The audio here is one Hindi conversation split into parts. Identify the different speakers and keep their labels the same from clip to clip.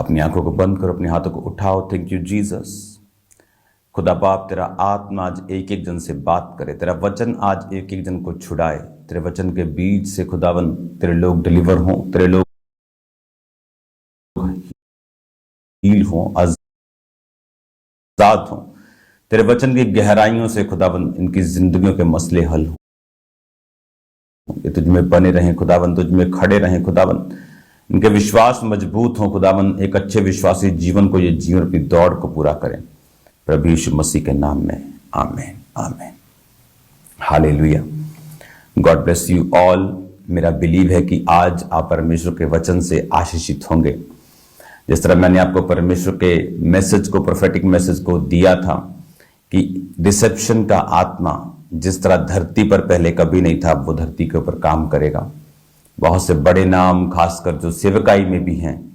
Speaker 1: अपनी आंखों को बंद करो, अपने हाथों को उठाओ। Thank you Jesus. खुदा बाप, तेरा आत्मा आज एक एक जन से बात करे, तेरा वचन आज एक एक जन को छुड़ाए। तेरे वचन के बीच से खुदावन तेरे लोग डिलीवर हों, तेरे लोग हील हों, आजाद हों। तेरे वचन की गहराइयों से खुदावन इनकी जिंदगियों के मसले हल हों। ये तुझ में बने रहें खुदावन, तुझ में खड़े रहें खुदावन, इनके विश्वास मजबूत हों खुदावन। एक अच्छे विश्वासी जीवन को, ये जीवन अपनी दौड़ को पूरा करें प्रभु यीशु मसीह के नाम में, आमीन आमीन। Hallelujah. God bless you all. मेरा बिलीव है कि आज आप परमेश्वर के वचन से आशीषित होंगे। जिस तरह मैंने आपको परमेश्वर के मैसेज को, प्रोफेटिक मैसेज को दिया था कि डिसेप्शन का आत्मा जिस तरह धरती पर पहले कभी नहीं था, वो धरती के ऊपर काम करेगा। बहुत से बड़े नाम, खासकर जो सेवकाई में भी हैं,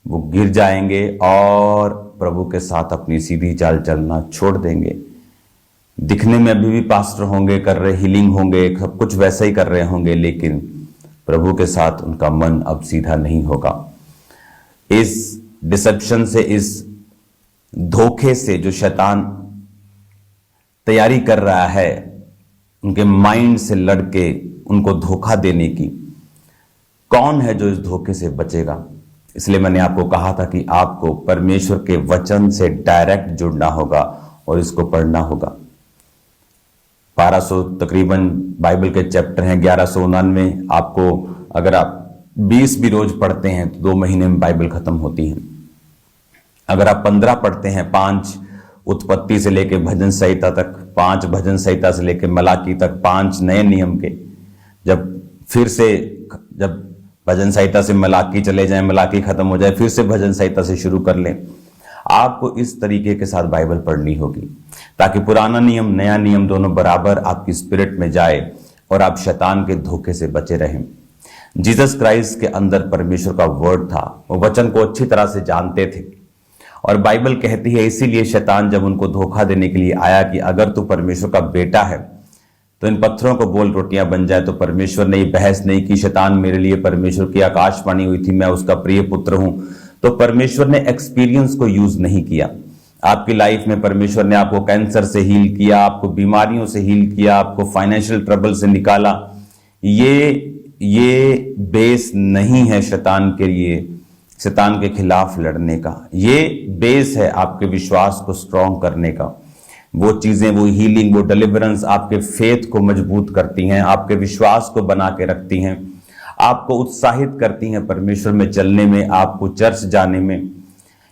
Speaker 1: वो गिर जाएंगे और प्रभु के साथ अपनी सीधी चाल चलना छोड़ देंगे। दिखने में अभी भी पास्टर होंगे, कर रहे हीलिंग होंगे, सब कुछ वैसा ही कर रहे होंगे, लेकिन प्रभु के साथ उनका मन अब सीधा नहीं होगा। इस डिसेप्शन से, इस धोखे से जो शैतान तैयारी कर रहा है उनके माइंड से लड़के उनको धोखा देने की, कौन है जो इस धोखे से बचेगा? इसलिए मैंने आपको कहा था कि आपको परमेश्वर के वचन से डायरेक्ट जुड़ना होगा और इसको पढ़ना होगा। 1200 तकरीबन बाइबल के चैप्टर हैं, 1199। आपको अगर आप 20 भी रोज पढ़ते हैं तो 2 महीने में बाइबल खत्म होती है। अगर आप 15 पढ़ते हैं, 5 उत्पत्ति से लेकर भजन संहिता तक, 5 भजन संहिता से लेकर मलाकी तक, 5 नए नियम के, जब भजन संहिता से मलाकी चले जाएं, मलाकी खत्म हो जाए, फिर से भजन संहिता से शुरू कर लें। आपको इस तरीके के साथ बाइबल पढ़नी होगी ताकि पुराना नियम, नया नियम दोनों बराबर आपकी स्पिरिट में जाए और आप शैतान के धोखे से बचे रहें। जीसस क्राइस्ट के अंदर परमेश्वर का वर्ड था, वो वचन को अच्छी तरह से जानते थे और बाइबल कहती है इसीलिए शैतान जब उनको धोखा देने के लिए आया कि अगर तू परमेश्वर का बेटा है तो इन पत्थरों को बोल रोटियां बन जाए, तो परमेश्वर ने बहस नहीं की। शैतान मेरे लिए परमेश्वर की आकाशवाणी हुई थी, मैं उसका प्रिय पुत्र हूं। तो परमेश्वर ने एक्सपीरियंस को यूज नहीं किया। आपकी लाइफ में परमेश्वर ने आपको कैंसर से हील किया, आपको बीमारियों से हील किया, आपको फाइनेंशियल ट्रबल से निकाला। ये बेस नहीं है शैतान के लिए, शैतान के खिलाफ लड़ने का। ये बेस है आपके विश्वास को स्ट्रॉन्ग करने का। वो चीजें, वो हीलिंग, वो डिलीवरेंस आपके फेथ को मजबूत करती हैं, आपके विश्वास को बना के रखती हैं, आपको उत्साहित करती हैं परमेश्वर में चलने में, आपको चर्च जाने में।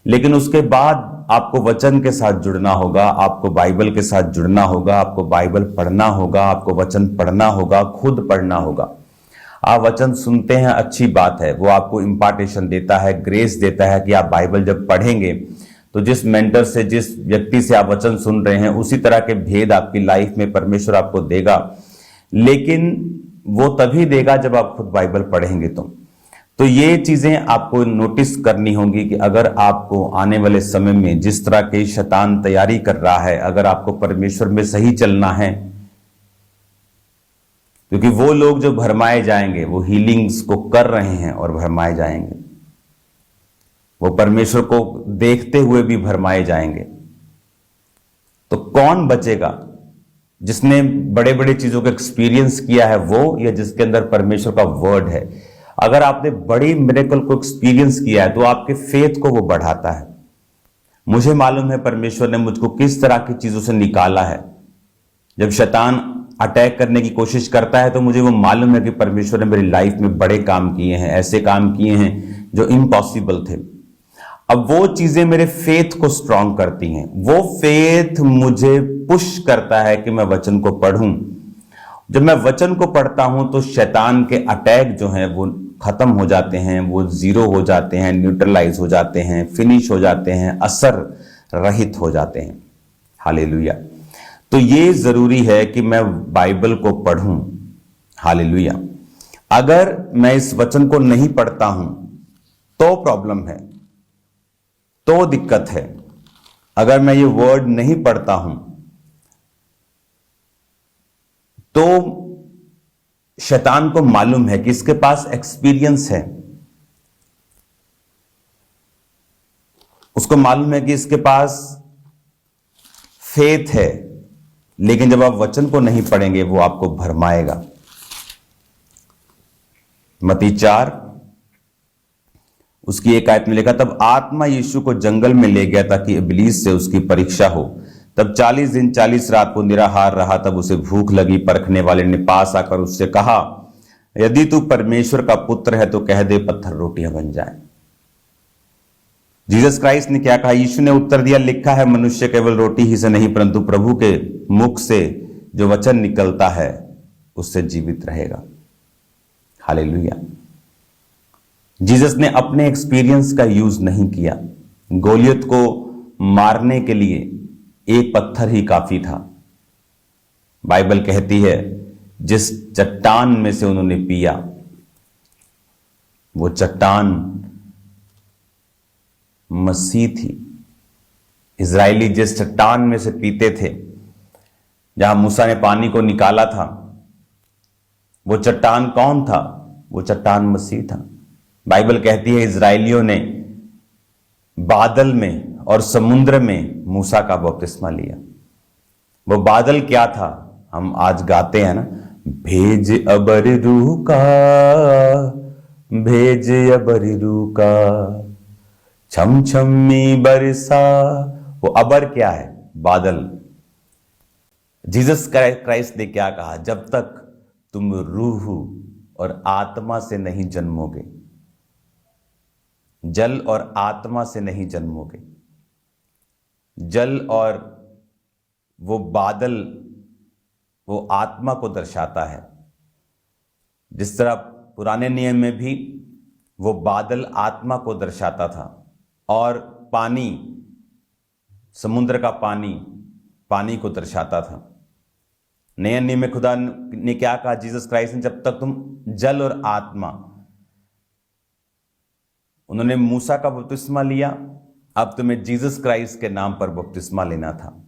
Speaker 1: लेकिन उसके बाद आपको वचन के साथ जुड़ना होगा, आपको बाइबल के साथ जुड़ना होगा, आपको बाइबल पढ़ना होगा, आपको वचन पढ़ना होगा, खुद पढ़ना होगा। आप वचन सुनते हैं, अच्छी बात है, वो आपको इम्पार्टेशन देता है, ग्रेस देता है कि आप बाइबल जब पढ़ेंगे तो जिस मेंटर से, जिस व्यक्ति से आप वचन सुन रहे हैं, उसी तरह के भेद आपकी लाइफ में परमेश्वर आपको देगा। लेकिन वो तभी देगा जब आप खुद बाइबल पढ़ेंगे। तो ये चीजें आपको नोटिस करनी होंगी कि अगर आपको आने वाले समय में जिस तरह के शैतान तैयारी कर रहा है, अगर आपको परमेश्वर में सही चलना है, क्योंकि वो लोग जो भरमाए जाएंगे वो हीलिंग्स को कर रहे हैं और भरमाए जाएंगे, वो परमेश्वर को देखते हुए भी भरमाए जाएंगे। तो कौन बचेगा? जिसने बड़े बड़े चीजों का एक्सपीरियंस किया है वो, या जिसके अंदर परमेश्वर का वर्ड है। अगर आपने बड़ी मिरेकल को एक्सपीरियंस किया है तो आपके फेथ को वो बढ़ाता है। मुझे मालूम है परमेश्वर ने मुझको किस तरह की चीजों से निकाला है। जब शैतान अटैक करने की कोशिश करता है तो मुझे वो मालूम है कि परमेश्वर ने मेरी लाइफ में बड़े काम किए हैं, ऐसे काम किए हैं जो इम्पॉसिबल थे। अब वो चीजें मेरे फेथ को स्ट्रांग करती हैं, वो फेथ मुझे पुश करता है कि मैं वचन को पढ़ूं। जब मैं वचन को पढ़ता हूं तो शैतान के अटैक जो हैं वो खत्म हो जाते हैं, वो जीरो हो जाते हैं, न्यूट्रलाइज हो जाते हैं, फिनिश हो जाते हैं, असर रहित हो जाते हैं। हालेलुया। तो ये जरूरी है कि मैं बाइबल को पढ़ूं। हालेलुया। अगर मैं इस वचन को नहीं पढ़ता हूं तो प्रॉब्लम है, तो दिक्कत है। अगर मैं ये वर्ड नहीं पढ़ता हूं तो शैतान को मालूम है कि इसके पास एक्सपीरियंस है, उसको मालूम है कि इसके पास फेथ है, लेकिन जब आप वचन को नहीं पढ़ेंगे वो आपको भरमाएगा। मत्ती 4 उसकी एक आयत में लिखा, तब आत्मा यीशु को जंगल में ले गया ताकि इब्लीस से उसकी परीक्षा हो। तब 40 दिन 40 रात को निराहार रहा। तब उसे भूख लगी। परखने वाले ने पास आकर उससे कहा, यदि तू परमेश्वर का पुत्र है तो कह दे पत्थर रोटियां बन जाएं। जीसस क्राइस्ट ने क्या कहा? यीशु ने उत्तर दिया, लिखा है मनुष्य केवल रोटी ही से नहीं परंतु प्रभु के मुख से जो वचन निकलता है उससे जीवित रहेगा। हालेलुया। जीसस ने अपने एक्सपीरियंस का यूज नहीं किया। गोलियत को मारने के लिए एक पत्थर ही काफी था। बाइबल कहती है जिस चट्टान में से उन्होंने पिया, वो चट्टान मसीह थी। इजरायली जिस चट्टान में से पीते थे, जहां मूसा ने पानी को निकाला था, वो चट्टान कौन था? वो चट्टान मसीह था। बाइबल कहती है इजरायलियों ने बादल में और समुद्र में मूसा का बपतिस्मा लिया। वो बादल क्या था? हम आज गाते हैं ना, भेज अबर रूह का, भेज अबर रूह का, छम छम्मी बरसा। वो अबर क्या है? बादल। जीसस क्राइस्ट ने क्या कहा? जब तक तुम रूह और आत्मा से नहीं जन्मोगे, जल और आत्मा से नहीं जन्मोगे। जल और वो बादल वो आत्मा को दर्शाता है। जिस तरह पुराने नियम में भी वो बादल आत्मा को दर्शाता था, और पानी, समुद्र का पानी, पानी को दर्शाता था। नए नियम में खुदा ने क्या कहा? जीसस क्राइस्ट ने, जब तक तुम जल और आत्मा, उन्होंने मूसा का बपतिस्मा लिया, अब तुम्हें जीसस क्राइस्ट के नाम पर बपतिस्मा लेना था।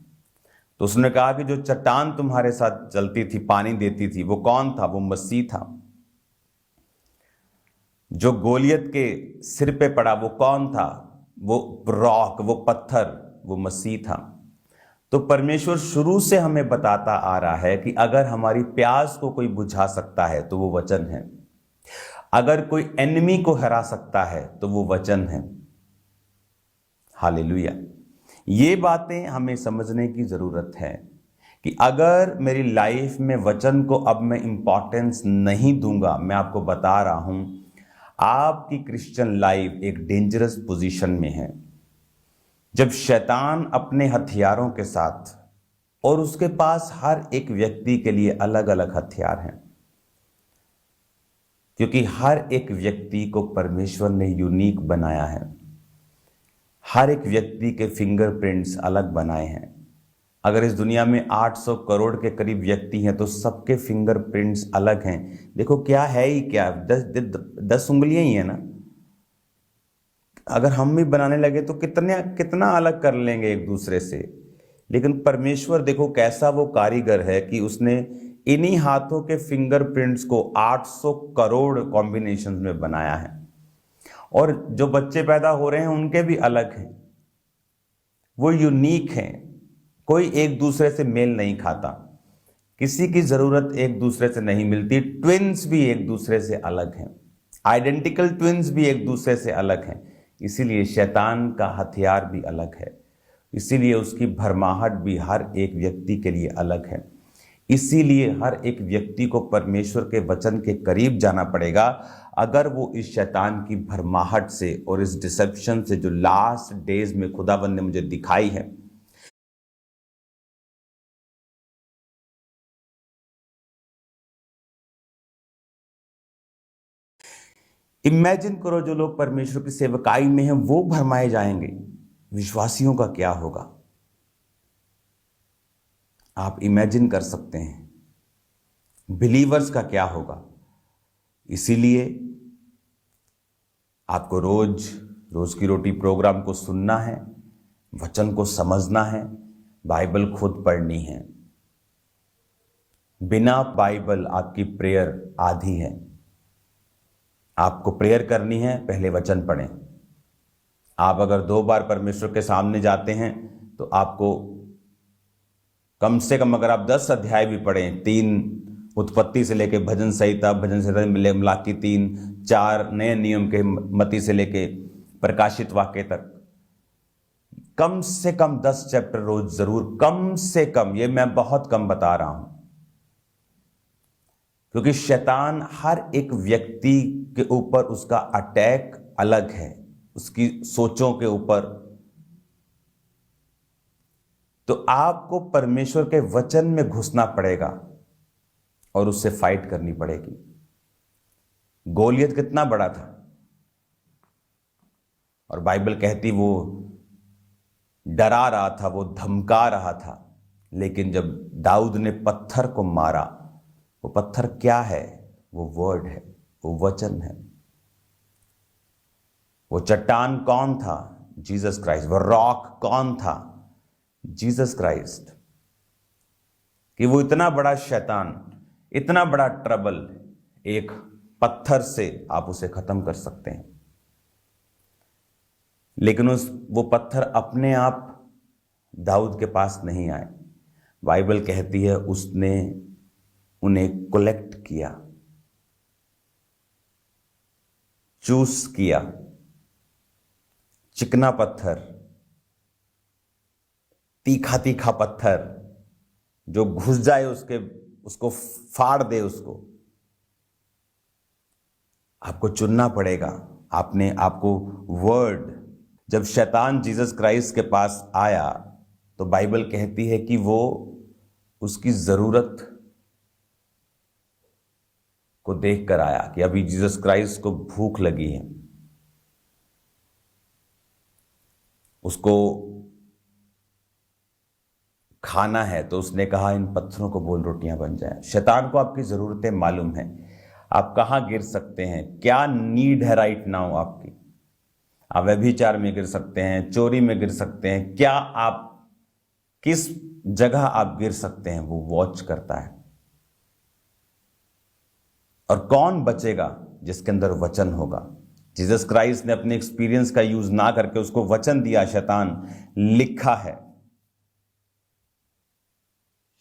Speaker 1: तो उसने कहा कि जो चट्टान तुम्हारे साथ चलती थी, पानी देती थी, वो कौन था? वो मसीह था। जो गोलियत के सिर पे पड़ा वो कौन था? वो रॉक, वो पत्थर, वो मसीह था। तो परमेश्वर शुरू से हमें बताता आ रहा है कि अगर हमारी प्यास को कोई बुझा सकता है तो वो वचन है। अगर कोई एनिमी को हरा सकता है तो वो वचन है। हालेलुया। ये बातें हमें समझने की जरूरत है कि अगर मेरी लाइफ में वचन को अब मैं इंपॉर्टेंस नहीं दूंगा, मैं आपको बता रहा हूं, आपकी क्रिश्चियन लाइफ एक डेंजरस पोजीशन में है। जब शैतान अपने हथियारों के साथ, और उसके पास हर एक व्यक्ति के लिए अलग अलग हथियार हैं, क्योंकि हर एक व्यक्ति को परमेश्वर ने यूनिक बनाया है। हर एक व्यक्ति के फिंगरप्रिंट्स अलग बनाए हैं। अगर इस दुनिया में 800 करोड़ के करीब व्यक्ति हैं तो सबके फिंगरप्रिंट्स अलग हैं। देखो क्या है ही क्या, 10 उंगलियां ही है ना। अगर हम भी बनाने लगे तो कितना अलग कर लेंगे एक दूसरे से। लेकिन परमेश्वर देखो कैसा वो कारीगर है कि उसने इन्हीं हाथों के फिंगरप्रिंट्स को 800 करोड़ कॉम्बिनेशंस में बनाया है। और जो बच्चे पैदा हो रहे हैं उनके भी अलग हैं, वो यूनिक हैं। कोई एक दूसरे से मेल नहीं खाता, किसी की जरूरत एक दूसरे से नहीं मिलती। ट्विन्स भी एक दूसरे से अलग हैं, आइडेंटिकल ट्विन्स भी एक दूसरे से अलग हैं। इसीलिए शैतान का हथियार भी अलग है, इसीलिए उसकी भरमाहट भी हर एक व्यक्ति के लिए अलग है। इसीलिए हर एक व्यक्ति को परमेश्वर के वचन के करीब जाना पड़ेगा अगर वो इस शैतान की भरमाहट से और इस डिसेप्शन से जो लास्ट डेज में खुदावंद ने मुझे दिखाई है, इमेजिन करो जो लोग परमेश्वर की सेवकाई में हैं वो भरमाए जाएंगे, विश्वासियों का क्या होगा? आप इमेजिन कर सकते हैं बिलीवर्स का क्या होगा। इसीलिए आपको रोज की रोटी प्रोग्राम को सुनना है, वचन को समझना है, बाइबल खुद पढ़नी है। बिना बाइबल आपकी प्रेयर आधी है। आपको प्रेयर करनी है, पहले वचन पढ़ें। आप अगर 2 बार परमेश्वर के सामने जाते हैं तो आपको कम से कम, अगर आप 10 अध्याय भी पढ़ें, 3 उत्पत्ति से लेके भजन संहिता मिलाकी 3, 4 नए नियम के मती से लेके प्रकाशित वाक्य तक, कम से कम 10 चैप्टर रोज जरूर, कम से कम, ये मैं बहुत कम बता रहा हूं, क्योंकि शैतान हर एक व्यक्ति के ऊपर उसका अटैक अलग है, उसकी सोचों के ऊपर। तो आपको परमेश्वर के वचन में घुसना पड़ेगा और उससे फाइट करनी पड़ेगी। गोलियत कितना बड़ा था, और बाइबल कहती वो डरा रहा था, वो धमका रहा था, लेकिन जब दाऊद ने पत्थर को मारा, वो पत्थर क्या है? वो वर्ड है, वो वचन है। वो चट्टान कौन था? Jesus Christ. वो रॉक कौन था? Jesus Christ. कि वो इतना बड़ा शैतान, इतना बड़ा ट्रबल, एक पत्थर से आप उसे खत्म कर सकते हैं। लेकिन वो पत्थर अपने आप दाऊद के पास नहीं आए। बाइबल कहती है उसने उन्हें कलेक्ट किया, चूस किया। चिकना पत्थर, तीखा तीखा पत्थर जो घुस जाए उसको फाड़ दे, उसको आपको चुनना पड़ेगा। आपको वर्ड, जब शैतान जीसस क्राइस्ट के पास आया तो बाइबल कहती है कि वो उसकी जरूरत को देखकर आया, कि अभी जीसस क्राइस्ट को भूख लगी है, उसको खाना है, तो उसने कहा इन पत्थरों को बोल रोटियां बन जाएं। शैतान को आपकी जरूरतें मालूम है, आप कहां गिर सकते हैं, क्या नीड है राइट नाउ आपकी। आप व्यभिचार में गिर सकते हैं, चोरी में गिर सकते हैं, क्या आप किस जगह आप गिर सकते हैं, वो वॉच करता है। और कौन बचेगा? जिसके अंदर वचन होगा। जीसस क्राइस्ट ने अपने एक्सपीरियंस का यूज ना करके उसको वचन दिया, शैतान लिखा है।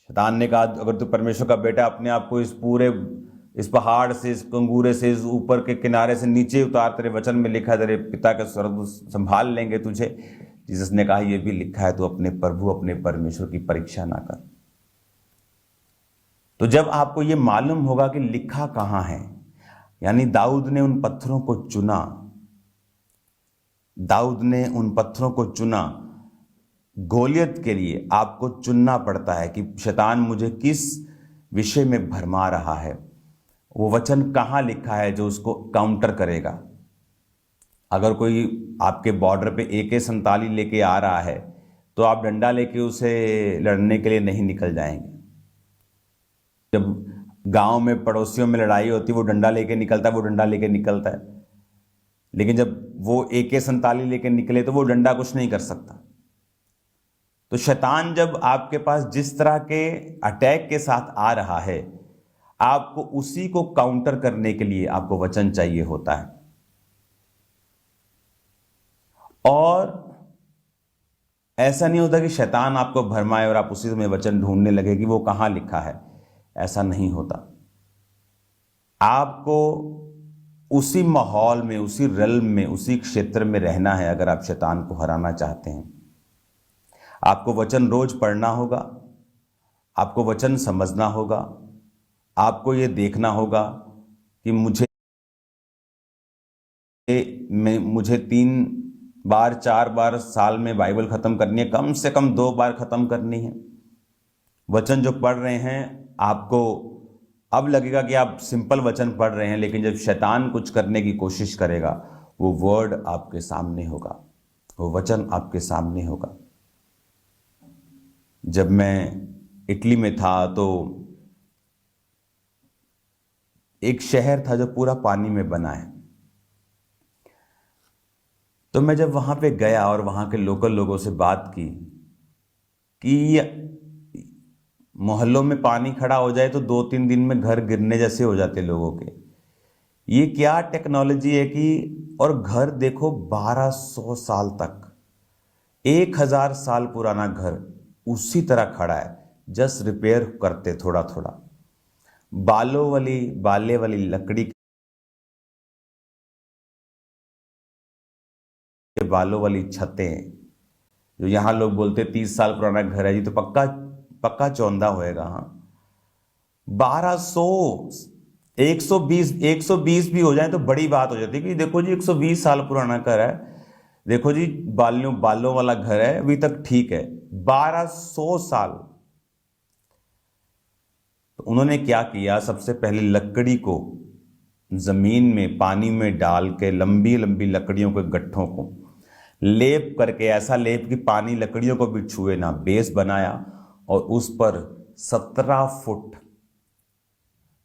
Speaker 1: शैतान ने कहा अगर तू परमेश्वर का बेटा, अपने आप को इस पहाड़ से, इस कंगूरे से, इस ऊपर के किनारे से नीचे उतार, तेरे वचन में लिखा है तेरे पिता के स्वर्गदूत संभाल लेंगे तुझे। जीसस ने कहा यह भी लिखा है, तू अपने प्रभु, अपने परमेश्वर की परीक्षा ना कर। तो जब आपको यह मालूम होगा कि लिखा कहां है, यानी दाऊद ने उन पत्थरों को चुना, दाऊद ने उन पत्थरों को चुना गोलियत के लिए। आपको चुनना पड़ता है कि शैतान मुझे किस विषय में भरमा रहा है, वो वचन कहां लिखा है जो उसको काउंटर करेगा। अगर कोई आपके बॉर्डर पे AK-47 लेके आ रहा है तो आप डंडा लेके उसे लड़ने के लिए नहीं निकल जाएंगे। जब गांव में पड़ोसियों में लड़ाई होती है, वो डंडा लेके निकलता है, वो डंडा लेके निकलता है। लेकिन जब वो AK-47 लेके निकले तो वो डंडा कुछ नहीं कर सकता। तो शैतान जब आपके पास जिस तरह के अटैक के साथ आ रहा है, आपको उसी को काउंटर करने के लिए आपको वचन चाहिए होता है। और ऐसा नहीं होता कि शैतान आपको भरमाए और आप उसी में वचन ढूंढने लगे कि वो कहां लिखा है। ऐसा नहीं होता। आपको उसी माहौल में, उसी रेल्म में, उसी क्षेत्र में रहना है अगर आप शैतान को हराना चाहते हैं। आपको वचन रोज पढ़ना होगा, आपको वचन समझना होगा, आपको ये देखना होगा कि मुझे 3 बार 4 बार साल में बाइबल खत्म करनी है, कम से कम 2 बार खत्म करनी है। वचन जो पढ़ रहे हैं, आपको अब लगेगा कि आप सिंपल वचन पढ़ रहे हैं, लेकिन जब शैतान कुछ करने की कोशिश करेगा, वो वर्ड आपके सामने होगा, वो वचन आपके सामने होगा। जब मैं इटली में था तो एक शहर था जो पूरा पानी में बना है। तो मैं जब वहां पे गया और वहां के लोकल लोगों से बात की कि मोहल्लों में पानी खड़ा हो जाए तो 2-3 दिन में घर गिरने जैसे हो जाते लोगों के, ये क्या टेक्नोलॉजी है कि, और घर देखो 1200 साल तक, 1000 साल पुराना घर उसी तरह खड़ा है, जस्ट रिपेयर करते थोड़ा थोड़ा। बाले वाली लकड़ी के बालों वाली छतें, जो यहां लोग बोलते 30 साल पुराना घर है जी, तो पक्का पक्का चौंधा होएगा। हाँ, 1200, 120 भी हो जाए तो बड़ी बात हो जाती है कि देखो जी 120 साल पुराना घर है, देखो जी बालों बालों वाला घर है, अभी तक ठीक है। 1200 साल। तो उन्होंने क्या किया, सबसे पहले लकड़ी को जमीन में पानी में डाल के, लंबी लंबी लकड़ियों के गट्ठों को लेप करके, ऐसा लेप कि पानी लकड़ियों को भी छुए ना, बेस बनाया और उस पर 17 फुट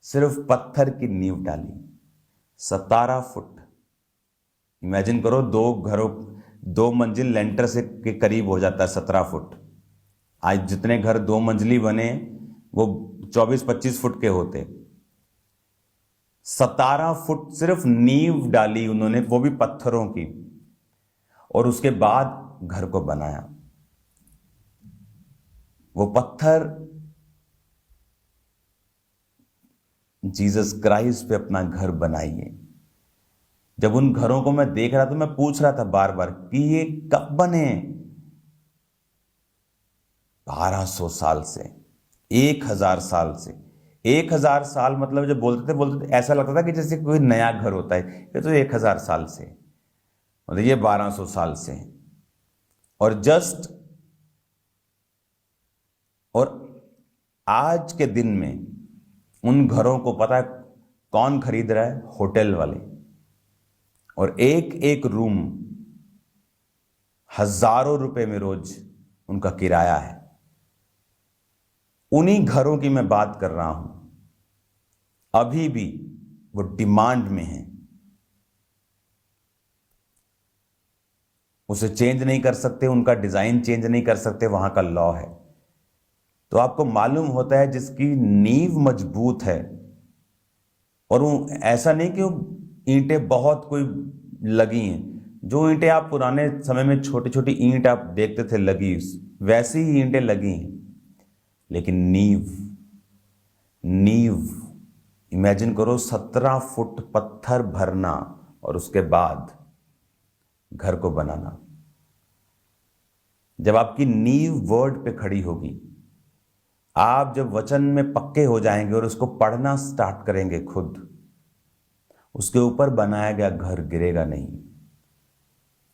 Speaker 1: सिर्फ पत्थर की नींव डाली। 17 फुट। इमेजिन करो, दो मंजिल लेंटर से के करीब हो जाता है 17 फुट। आज जितने घर 2 मंजिली बने वो 24-25 फुट के होते। 17 फुट सिर्फ नींव डाली उन्होंने, वो भी पत्थरों की, और उसके बाद घर को बनाया। वो पत्थर जीसस क्राइस्ट पे अपना घर बनाइए। जब उन घरों को मैं देख रहा था, मैं पूछ रहा था बार बार कि ये कब बने। 1200 साल से, 1000 साल से। 1000 साल मतलब जब बोलते थे ऐसा लगता था कि जैसे कोई नया घर होता है। ये तो 1000 साल से, मतलब ये 1200 साल से। और आज के दिन में उन घरों को पता है कौन खरीद रहा है? होटल वाले। और एक एक रूम हजारों रुपए में रोज उनका किराया है। उन्हीं घरों की मैं बात कर रहा हूं, अभी भी वो डिमांड में है। उसे चेंज नहीं कर सकते, उनका डिजाइन चेंज नहीं कर सकते, वहां का लॉ है। तो आपको मालूम होता है जिसकी नींव मजबूत है, और वो ऐसा नहीं कि ईंटें बहुत कोई लगी हैं। जो ईंटें आप पुराने समय में छोटी छोटी ईंट आप देखते थे लगी, वैसी ही ईंटें लगी हैं, लेकिन नींव इमेजिन करो, 17 फुट पत्थर भरना और उसके बाद घर को बनाना। जब आपकी नींव वर्ड पे खड़ी होगी, आप जब वचन में पक्के हो जाएंगे और उसको पढ़ना स्टार्ट करेंगे खुद, उसके ऊपर बनाया गया घर गिरेगा नहीं।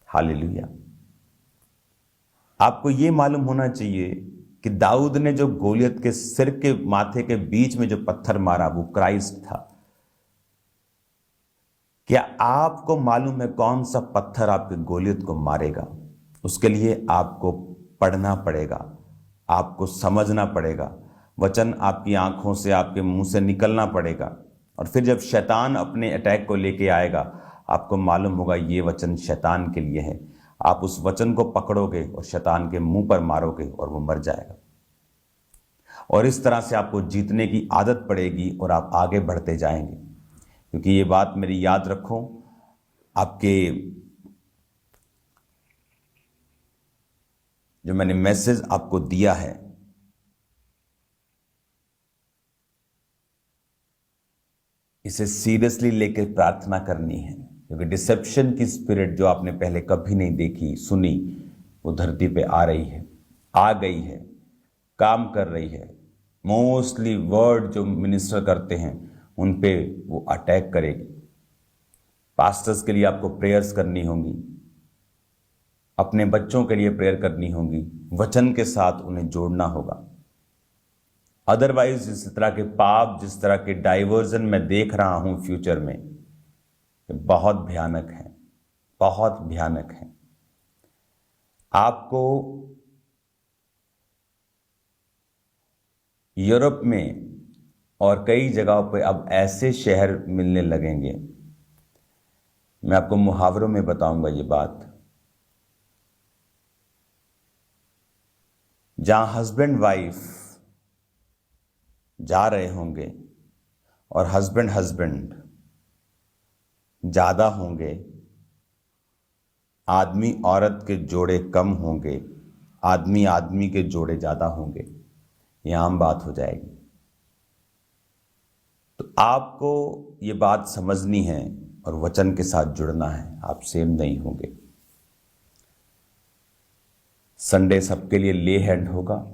Speaker 1: हालेलुया। आपको यह मालूम होना चाहिए कि दाऊद ने जो गोलियत के सिर के माथे के बीच में जो पत्थर मारा वो क्राइस्ट था। क्या आपको मालूम है कौन सा पत्थर आपके गोलियत को मारेगा? उसके लिए आपको पढ़ना पड़ेगा, आपको समझना पड़ेगा, वचन आपकी आंखों से आपके मुंह से निकलना पड़ेगा। और फिर जब शैतान अपने अटैक को लेके आएगा, आपको मालूम होगा ये वचन शैतान के लिए है। आप उस वचन को पकड़ोगे और शैतान के मुंह पर मारोगे और वो मर जाएगा। और इस तरह से आपको जीतने की आदत पड़ेगी और आप आगे बढ़ते जाएंगे। क्योंकि ये बात मेरी याद रखो, आपके जो मैंने मैसेज आपको दिया है, इसे सीरियसली लेकर प्रार्थना करनी है। क्योंकि डिसेप्शन की स्पिरिट जो आपने पहले कभी नहीं देखी सुनी, वो धरती पे आ रही है, आ गई है, काम कर रही है। मोस्टली वर्ड जो मिनिस्टर करते हैं उन पे वो अटैक करेगी। पास्टर्स के लिए आपको प्रेयर्स करनी होंगी, अपने बच्चों के लिए प्रेयर करनी होगी, वचन के साथ उन्हें जोड़ना होगा। अदरवाइज इस तरह के पाप, जिस तरह के डाइवर्जन मैं देख रहा हूं फ्यूचर में, बहुत भयानक है, बहुत भयानक है। आपको यूरोप में और कई जगहों पे अब ऐसे शहर मिलने लगेंगे, मैं आपको मुहावरों में बताऊंगा ये बात, जहां हस्बैंड वाइफ जा रहे होंगे और हस्बैंड ज़्यादा होंगे, आदमी औरत के जोड़े कम होंगे, आदमी आदमी के जोड़े ज़्यादा होंगे, ये आम बात हो जाएगी। तो आपको ये बात समझनी है और वचन के साथ जुड़ना है, आप सेम नहीं होंगे। संडे सबके लिए ले हैंड होगा,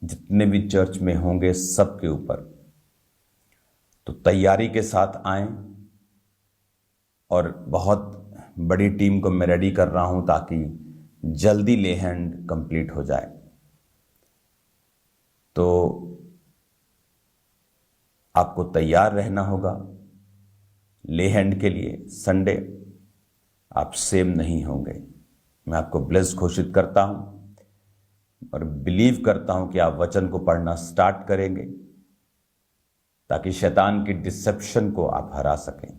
Speaker 1: जितने भी चर्च में होंगे सबके ऊपर, तो तैयारी के साथ आएं। और बहुत बड़ी टीम को मैं रेडी कर रहा हूं ताकि जल्दी ले हैंड कंप्लीट हो जाए। तो आपको तैयार रहना होगा ले हैंड के लिए। संडे आप सेम नहीं होंगे। मैं आपको ब्लेस घोषित करता हूं और बिलीव करता हूं कि आप वचन को पढ़ना स्टार्ट करेंगे ताकि शैतान की डिसेप्शन को आप हरा सकें।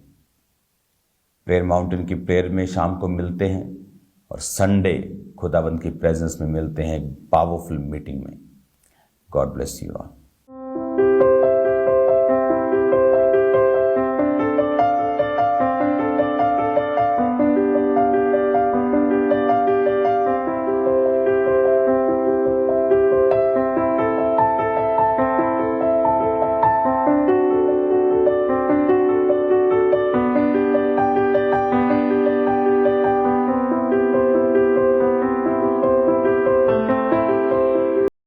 Speaker 1: प्रेयर माउंटेन की प्रेयर में शाम को मिलते हैं और संडे खुदाबंद की प्रेजेंस में मिलते हैं, पावरफुल मीटिंग में। God bless you all.